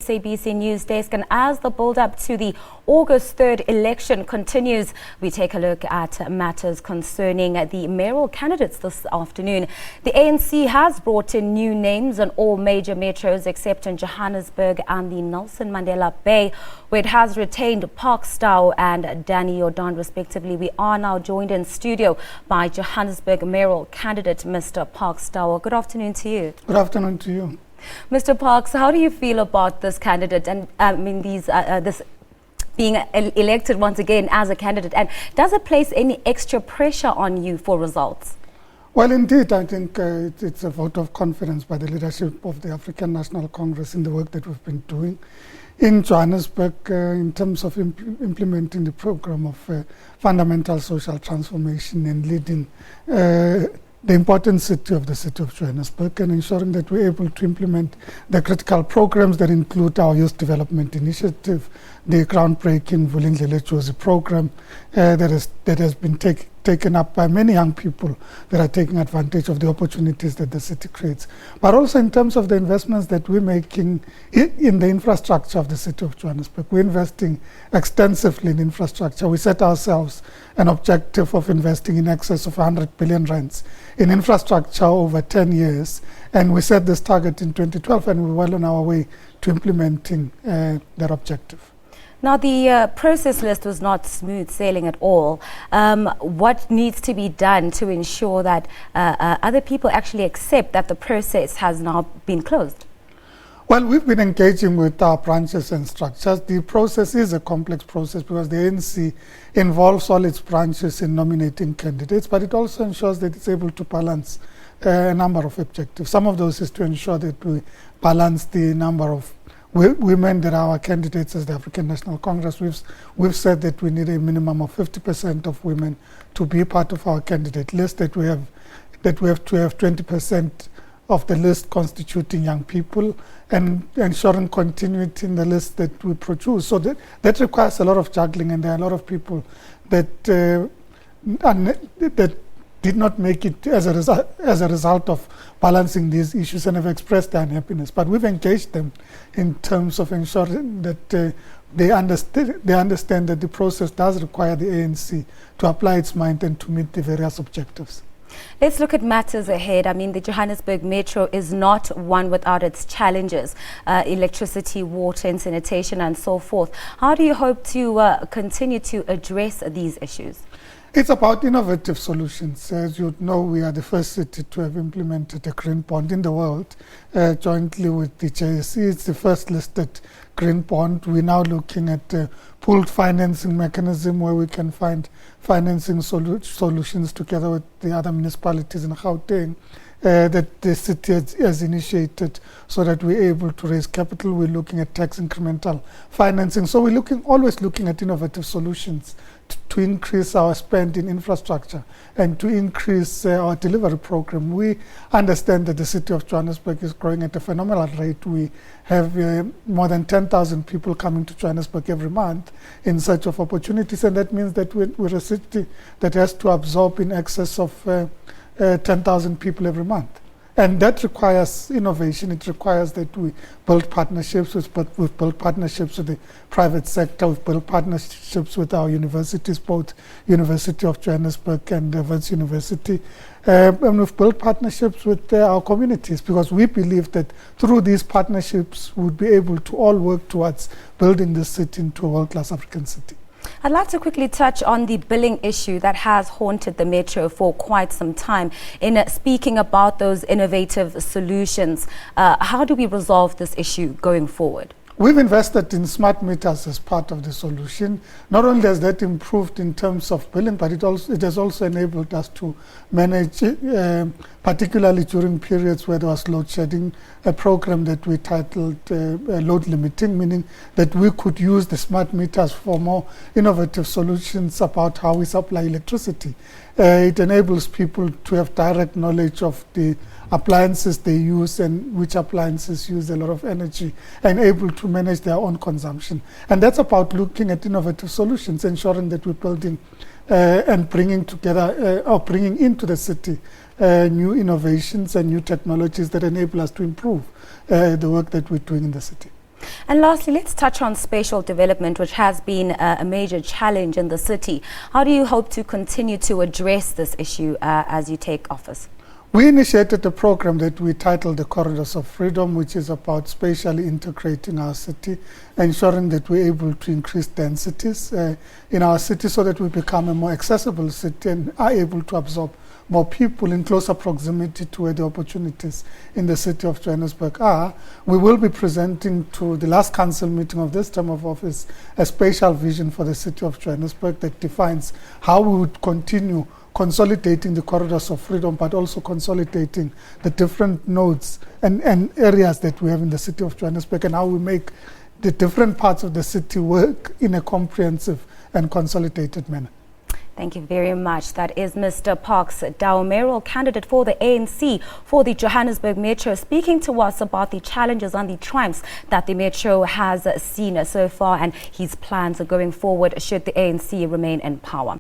SABC News Desk, and as the build-up to the August 3rd election continues, we take a look at matters concerning the mayoral candidates this afternoon. The ANC has brought in new names in all major metros except in Johannesburg and the Nelson Mandela Bay, where it has retained Parkstow and Danny Jordaan respectively. We are now joined in studio by Johannesburg mayoral candidate Mr. Parkstow. Good afternoon to you. Good afternoon to you. Mr. Parks, how do you feel about this candidate and this being elected once again as a candidate, and does it place any extra pressure on you for results? Well, indeed, I think it's a vote of confidence by the leadership of the African National Congress in the work that we've been doing in Johannesburg in terms of implementing the program of fundamental social transformation and leading the important city of Johannesburg, and ensuring that we're able to implement the critical programs that include our youth development initiative, the groundbreaking Vulindlela Jozi program that has been taken up by many young people that are taking advantage of the opportunities that the city creates. But also in terms of the investments that we're making in the infrastructure of the city of Johannesburg. We're investing extensively in infrastructure. We set ourselves an objective of investing in excess of 100 billion rands in infrastructure over 10 years. And we set this target in 2012, and we're well on our way to implementing that objective. Now, the process list was not smooth sailing at all. What needs to be done to ensure that other people actually accept that the process has now been closed? Well, we've been engaging with our branches and structures. The process is a complex process because the ANC involves all its branches in nominating candidates, but it also ensures that it's able to balance a number of objectives. Some of those is to ensure that we balance the number of women that are our candidates as the African National Congress. We've said that we need a minimum of 50% of women to be part of our candidate list, that we have to have 20% of the list constituting young people, and ensuring continuity in the list that we produce. So that requires a lot of juggling, and there are a lot of people that did not make it as a result of balancing these issues and have expressed their unhappiness. But we've engaged them in terms of ensuring that they understand that the process does require the ANC to apply its mind and to meet the various objectives. Let's look at matters ahead. I mean, the Johannesburg Metro is not one without its challenges, electricity, water, and sanitation, and so forth. How do you hope to continue to address these issues? It's about innovative solutions. As you know, we are the first city to have implemented a green bond in the world, jointly with the JSE. It's the first listed green bond. We're now looking at a pooled financing mechanism where we can find financing solutions together with the other municipalities in Gauteng that the city has initiated, so that we're able to raise capital. We're looking at tax incremental financing. So we're always looking at innovative solutions to increase our spend in infrastructure and to increase our delivery program. We understand that the city of Johannesburg is growing at a phenomenal rate. We have more than 10,000 people coming to Johannesburg every month in search of opportunities, and that means that we're a city that has to absorb in excess of 10,000 people every month. And that requires innovation. It requires that we build partnerships. We've built partnerships with the private sector. We've built partnerships with our universities, both University of Johannesburg and Wits University. And we've built partnerships with our communities, because we believe that through these partnerships we'll be able to all work towards building this city into a world-class African city. I'd like to quickly touch on the billing issue that has haunted the Metro for quite some time. In speaking about those innovative solutions, how do we resolve this issue going forward? We've invested in smart meters as part of the solution. Not only has that improved in terms of billing, but it has also enabled us to manage, particularly during periods where there was load shedding, a program that we titled load limiting, meaning that we could use the smart meters for more innovative solutions about how we supply electricity. It enables people to have direct knowledge of the appliances they use and which appliances use a lot of energy, and able to manage their own consumption. And that's about looking at innovative solutions, ensuring that we're building and bringing together or bringing into the city new innovations and new technologies that enable us to improve the work that we're doing in the city. And lastly, let's touch on spatial development, which has been a major challenge in the city. How do you hope to continue to address this issue as you take office? We initiated a program that we titled the Corridors of Freedom, which is about spatially integrating our city, ensuring that we're able to increase densities in our city so that we become a more accessible city and are able to absorb more people in closer proximity to where the opportunities in the city of Johannesburg are. We will be presenting to the last council meeting of this term of office a spatial vision for the city of Johannesburg that defines how we would continue consolidating the corridors of freedom, but also consolidating the different nodes and areas that we have in the city of Johannesburg, and how we make the different parts of the city work in a comprehensive and consolidated manner. Thank you very much. That is Mr. Parks Mayoral, candidate for the ANC for the Johannesburg Metro, speaking to us about the challenges and the triumphs that the Metro has seen so far and his plans going forward should the ANC remain in power.